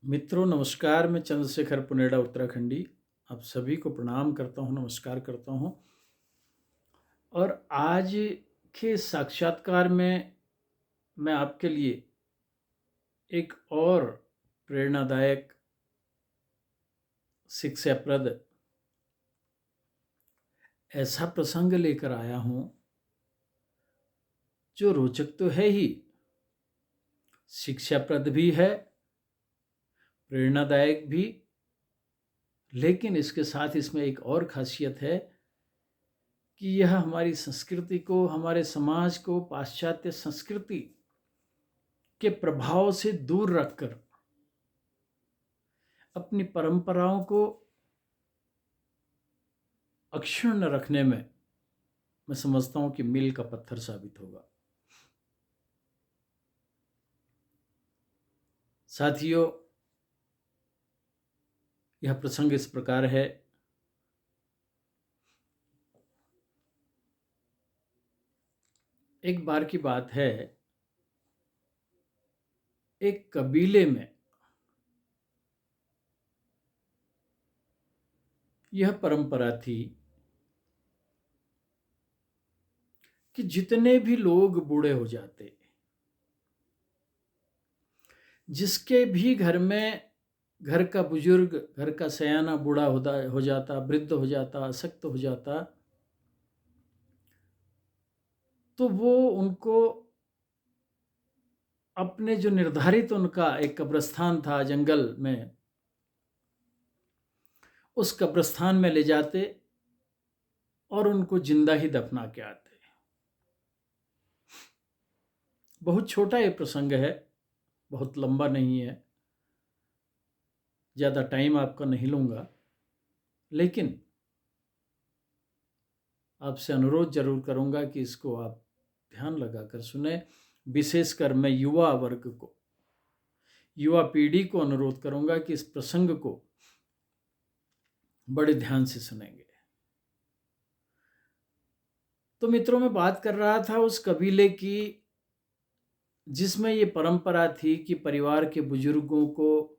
मित्रों नमस्कार। मैं चंद्रशेखर पुनेडा उत्तराखंडी आप सभी को प्रणाम करता हूँ, नमस्कार करता हूँ। और आज के साक्षात्कार में मैं आपके लिए एक और प्रेरणादायक शिक्षाप्रद ऐसा प्रसंग लेकर आया हूँ जो रोचक तो है ही, शिक्षाप्रद भी है, प्रेरणादायक भी, लेकिन इसके साथ इसमें एक और खासियत है कि यह हमारी संस्कृति को, हमारे समाज को पाश्चात्य संस्कृति के प्रभाव से दूर रखकर अपनी परंपराओं को अक्षुण्ण रखने में मैं समझता हूं कि मील का पत्थर साबित होगा। साथियों, यह प्रसंग इस प्रकार है। एक बार की बात है, एक कबीले में यह परंपरा थी कि जितने भी लोग बूढ़े हो जाते, जिसके भी घर में घर का बुजुर्ग, घर का सयाना बूढ़ा हो जाता, वृद्ध हो जाता, अशक्त हो जाता, तो वो उनको अपने जो निर्धारित उनका एक कब्रिस्तान था जंगल में, उस कब्रिस्तान में ले जाते और उनको जिंदा ही दफना के आते। बहुत छोटा ये प्रसंग है, बहुत लंबा नहीं है, ज़्यादा टाइम आपका नहीं लूँगा, लेकिन आपसे अनुरोध जरूर करूँगा कि इसको आप ध्यान लगाकर सुने। विशेषकर मैं युवा वर्ग को, युवा पीढ़ी को अनुरोध करूँगा कि इस प्रसंग को बड़े ध्यान से सुनेंगे। तो मित्रों, मैं बात कर रहा था उस कबीले की जिसमें ये परंपरा थी कि परिवार के बुजुर्गों को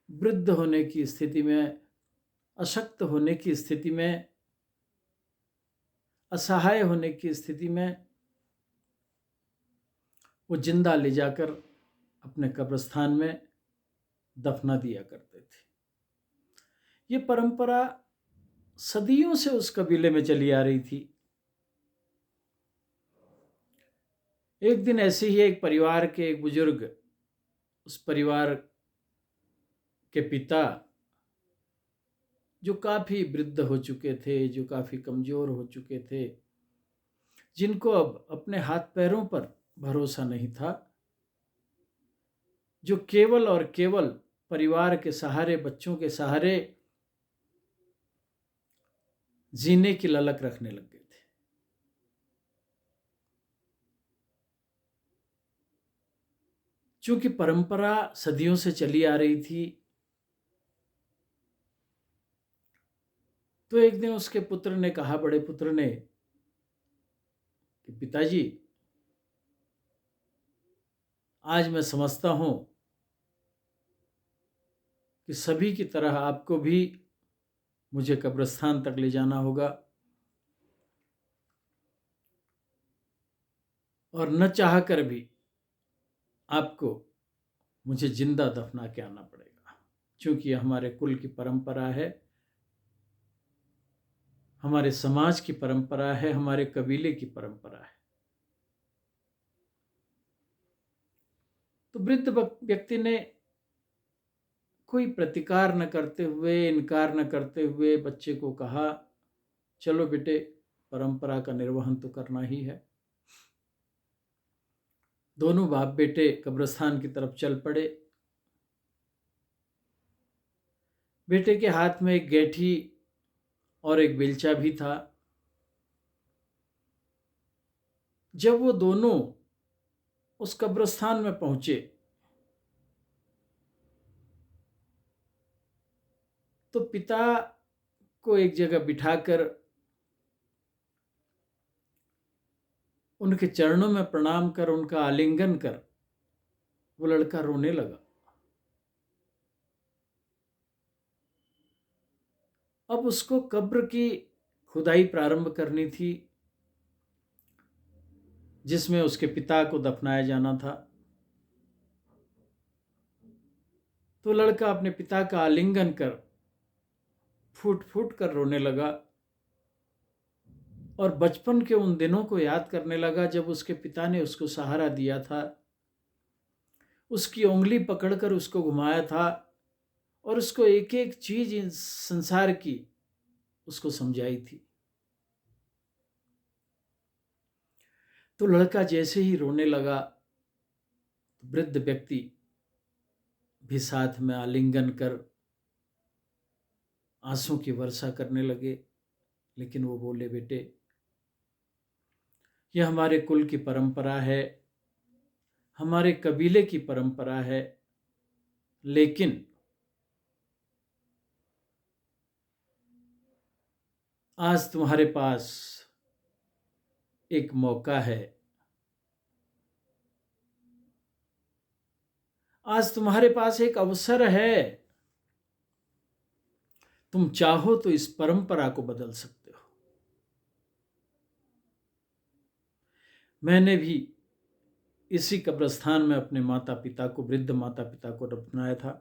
वृद्ध होने की स्थिति में, अशक्त होने की स्थिति में, असहाय होने की स्थिति में वो जिंदा ले जाकर अपने कब्रिस्तान में दफना दिया करते थे। ये परंपरा सदियों से उस कबीले में चली आ रही थी। एक दिन ऐसे ही एक परिवार के एक बुजुर्ग, उस परिवार के पिता जो काफ़ी वृद्ध हो चुके थे, जो काफ़ी कमज़ोर हो चुके थे, जिनको अब अपने हाथ पैरों पर भरोसा नहीं था, जो केवल और केवल परिवार के सहारे, बच्चों के सहारे जीने की ललक रखने लग गए थे। चूंकि परंपरा सदियों से चली आ रही थी, तो एक दिन उसके पुत्र ने कहा, बड़े पुत्र ने, कि पिताजी, आज मैं समझता हूं कि सभी की तरह आपको भी मुझे कब्रिस्तान तक ले जाना होगा और न चाह कर भी आपको मुझे जिंदा दफना के आना पड़ेगा, क्योंकि हमारे कुल की परंपरा है, हमारे समाज की परंपरा है, हमारे कबीले की परंपरा है। तो वृद्ध व्यक्ति ने कोई प्रतिकार न करते हुए, इनकार न करते हुए बच्चे को कहा, चलो बेटे, परंपरा का निर्वहन तो करना ही है। दोनों बाप बेटे कब्रिस्तान की तरफ चल पड़े। बेटे के हाथ में एक गैठी और एक बेलचा भी था। जब वो दोनों उस कब्रिस्तान में पहुंचे तो पिता को एक जगह बिठाकर उनके चरणों में प्रणाम कर, उनका आलिंगन कर वो लड़का रोने लगा। अब उसको कब्र की खुदाई प्रारंभ करनी थी, जिसमें उसके पिता को दफनाया जाना था। तो लड़का अपने पिता का आलिंगन कर फूट फूट कर रोने लगा और बचपन के उन दिनों को याद करने लगा जब उसके पिता ने उसको सहारा दिया था, उसकी उंगली पकड़कर उसको घुमाया था और उसको एक एक चीज इस संसार की उसको समझाई थी। तो लड़का जैसे ही रोने लगा तो वृद्ध व्यक्ति भी साथ में आलिंगन कर आंसू की वर्षा करने लगे। लेकिन वो बोले, बेटे, यह हमारे कुल की परंपरा है, हमारे कबीले की परंपरा है, लेकिन आज तुम्हारे पास एक मौका है, आज तुम्हारे पास एक अवसर है। तुम चाहो तो इस परंपरा को बदल सकते हो। मैंने भी इसी कब्रिस्तान में अपने माता पिता को, वृद्ध माता पिता को दफनाया था।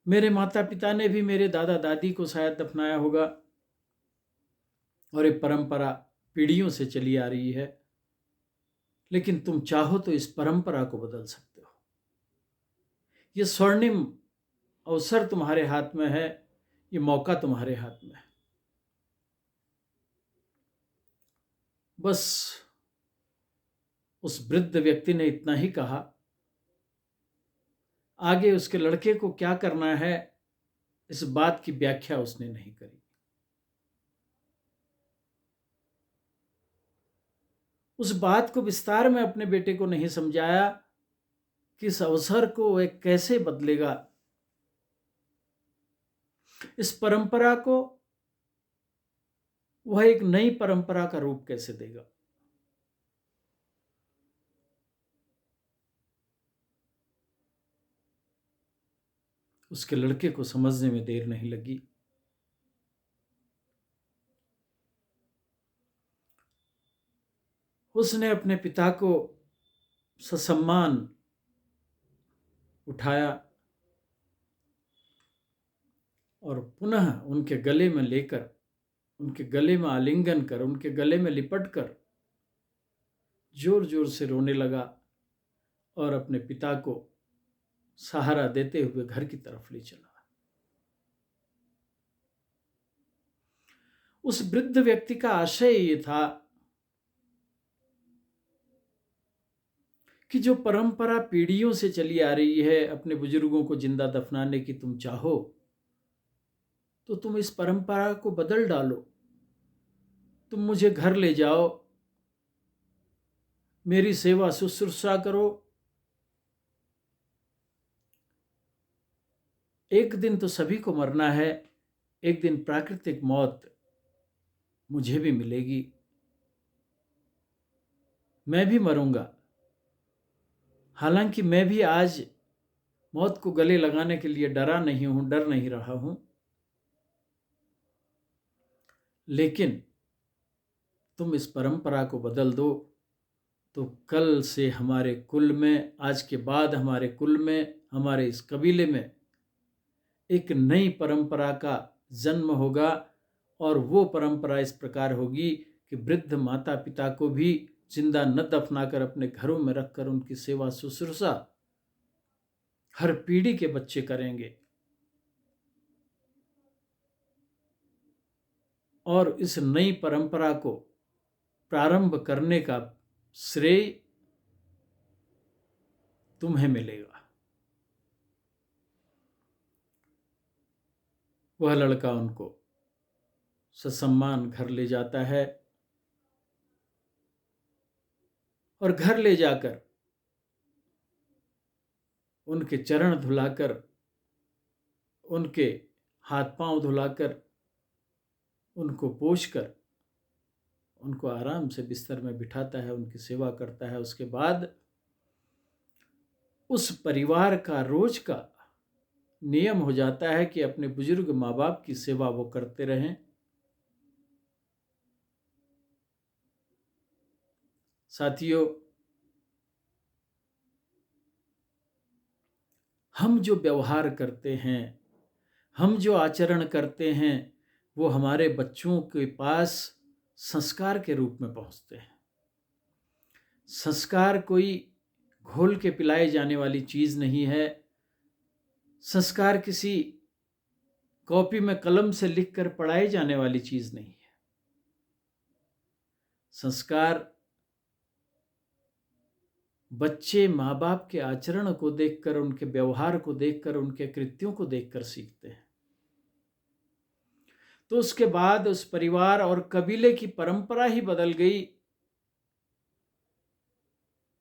मेरे माता पिता ने भी मेरे दादा दादी को शायद दफनाया होगा और ये परंपरा पीढ़ियों से चली आ रही है। लेकिन तुम चाहो तो इस परंपरा को बदल सकते हो। ये स्वर्णिम अवसर तुम्हारे हाथ में है, ये मौका तुम्हारे हाथ में है। बस उस वृद्ध व्यक्ति ने इतना ही कहा। आगे उसके लड़के को क्या करना है, इस बात की व्याख्या उसने नहीं करी। उस बात को विस्तार में अपने बेटे को नहीं समझाया कि इस अवसर को वह कैसे बदलेगा, इस परंपरा को वह एक नई परंपरा का रूप कैसे देगा। उसके लड़के को समझने में देर नहीं लगी। उसने अपने पिता को ससम्मान उठाया और पुनः उनके गले में लेकर, उनके गले में आलिंगन कर, उनके गले में लिपट कर जोर जोर से रोने लगा और अपने पिता को सहारा देते हुए घर की तरफ ले चला। उस वृद्ध व्यक्ति का आशय ये था कि जो परंपरा पीढ़ियों से चली आ रही है अपने बुजुर्गों को जिंदा दफनाने की, तुम चाहो तो तुम इस परंपरा को बदल डालो। तुम मुझे घर ले जाओ, मेरी सेवा शुश्रूषा करो। एक दिन तो सभी को मरना है, एक दिन प्राकृतिक मौत मुझे भी मिलेगी, मैं भी मरूंगा। हालांकि मैं भी आज मौत को गले लगाने के लिए डरा नहीं हूं, डर नहीं रहा हूं, लेकिन तुम इस परंपरा को बदल दो तो कल से हमारे कुल में, आज के बाद हमारे कुल में, हमारे इस कबीले में एक नई परंपरा का जन्म होगा। और वो परंपरा इस प्रकार होगी कि वृद्ध माता पिता को भी जिंदा न दफनाकर अपने घरों में रखकर उनकी सेवा शुश्रूषा हर पीढ़ी के बच्चे करेंगे। और इस नई परंपरा को प्रारंभ करने का श्रेय तुम्हें मिलेगा। वह लड़का उनको ससम्मान घर ले जाता है और घर ले जाकर उनके चरण धुलाकर, उनके हाथ पांव धुलाकर, उनको पोंछकर उनको आराम से बिस्तर में बिठाता है, उनकी सेवा करता है। उसके बाद उस परिवार का रोज का नियम हो जाता है कि अपने बुजुर्ग माँ बाप की सेवा वो करते रहें। साथियों, हम जो व्यवहार करते हैं, हम जो आचरण करते हैं, वो हमारे बच्चों के पास संस्कार के रूप में पहुंचते हैं। संस्कार कोई घोल के पिलाए जाने वाली चीज नहीं है। संस्कार किसी कॉपी में कलम से लिखकर पढ़ाई जाने वाली चीज नहीं है। संस्कार बच्चे माँ बाप के आचरण को देखकर, उनके व्यवहार को देखकर, उनके कृत्यों को देखकर सीखते हैं। तो उसके बाद उस परिवार और कबीले की परंपरा ही बदल गई।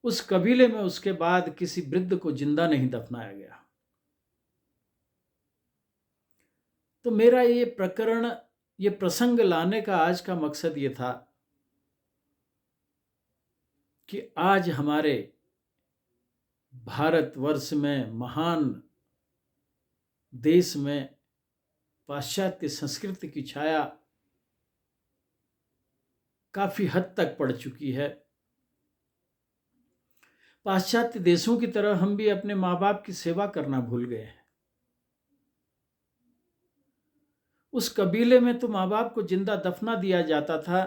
उस कबीले में उसके बाद किसी वृद्ध को जिंदा नहीं दफनाया गया। तो मेरा ये प्रकरण, ये प्रसंग लाने का आज का मकसद ये था कि आज हमारे भारतवर्ष में, महान देश में, पाश्चात्य संस्कृति की छाया काफी हद तक पड़ चुकी है। पाश्चात्य देशों की तरह हम भी अपने माँ बाप की सेवा करना भूल गए हैं। उस कबीले में तो माँ बाप को जिंदा दफना दिया जाता था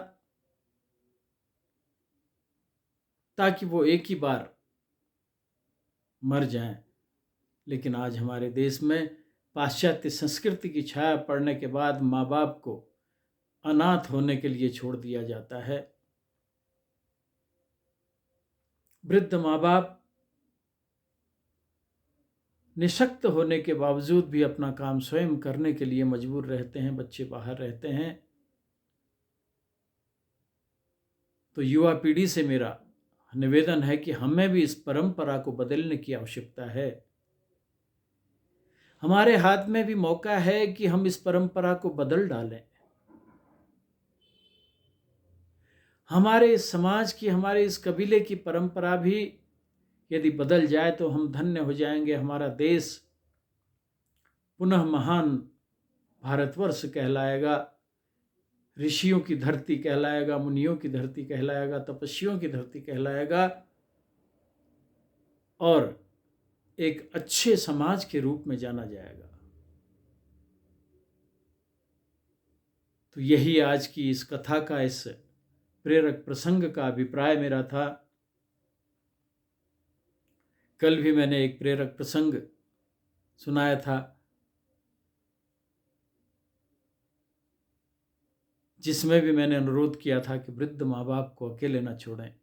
ताकि वो एक ही बार मर जाएं। लेकिन आज हमारे देश में पाश्चात्य संस्कृति की छाया पड़ने के बाद माँ बाप को अनाथ होने के लिए छोड़ दिया जाता है। वृद्ध माँ बाप निशक्त होने के बावजूद भी अपना काम स्वयं करने के लिए मजबूर रहते हैं। बच्चे बाहर रहते हैं। तो युवा पीढ़ी से मेरा निवेदन है कि हमें भी इस परंपरा को बदलने की आवश्यकता है। हमारे हाथ में भी मौका है कि हम इस परंपरा को बदल डालें। हमारे इस समाज की, हमारे इस कबीले की परंपरा भी यदि बदल जाए तो हम धन्य हो जाएंगे। हमारा देश पुनः महान भारतवर्ष कहलाएगा, ऋषियों की धरती कहलाएगा, मुनियों की धरती कहलाएगा, तपस्वियों की धरती कहलाएगा और एक अच्छे समाज के रूप में जाना जाएगा। तो यही आज की इस कथा का, इस प्रेरक प्रसंग का अभिप्राय मेरा था। कल भी मैंने एक प्रेरक प्रसंग सुनाया था जिसमें भी मैंने अनुरोध किया था कि वृद्ध माँ बाप को अकेले न छोड़ें,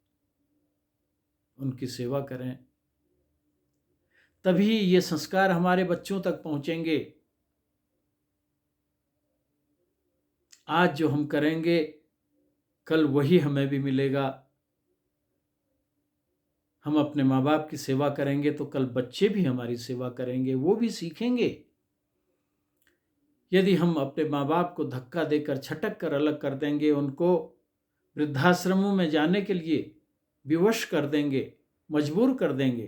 उनकी सेवा करें, तभी ये संस्कार हमारे बच्चों तक पहुंचेंगे। आज जो हम करेंगे कल वही हमें भी मिलेगा। हम अपने माँ बाप की सेवा करेंगे तो कल बच्चे भी हमारी सेवा करेंगे, वो भी सीखेंगे। यदि हम अपने माँ बाप को धक्का देकर, छटक कर अलग कर देंगे, उनको वृद्धाश्रमों में जाने के लिए विवश कर देंगे, मजबूर कर देंगे,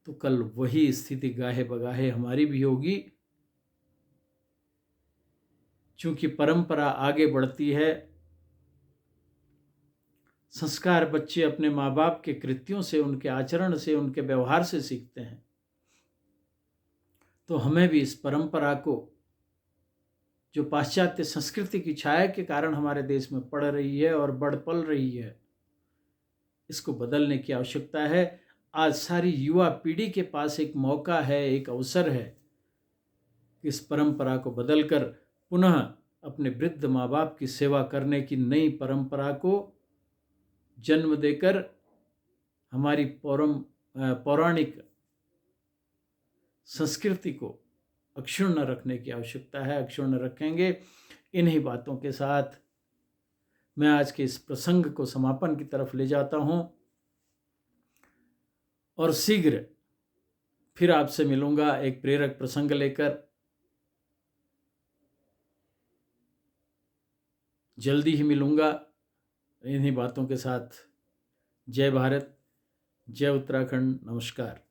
तो कल वही स्थिति गाहे बगाहे हमारी भी होगी। चूंकि परंपरा आगे बढ़ती है, संस्कार बच्चे अपने माँ बाप के कृत्यों से, उनके आचरण से, उनके व्यवहार से सीखते हैं। तो हमें भी इस परंपरा को, जो पाश्चात्य संस्कृति की छाया के कारण हमारे देश में पड़ रही है और बढ़ पल रही है, इसको बदलने की आवश्यकता है। आज सारी युवा पीढ़ी के पास एक मौका है, एक अवसर है कि इस परंपरा को बदलकर पुनः अपने वृद्ध माँ बाप की सेवा करने की नई परंपरा को जन्म देकर हमारी पौराणिक संस्कृति को अक्षुण्ण रखने की आवश्यकता है। अक्षुण्ण रखेंगे। इन्हीं बातों के साथ मैं आज के इस प्रसंग को समापन की तरफ ले जाता हूँ और शीघ्र फिर आपसे मिलूंगा एक प्रेरक प्रसंग लेकर। जल्दी ही मिलूंगा। इन्हीं बातों के साथ जय भारत, जय उत्तराखंड, नमस्कार।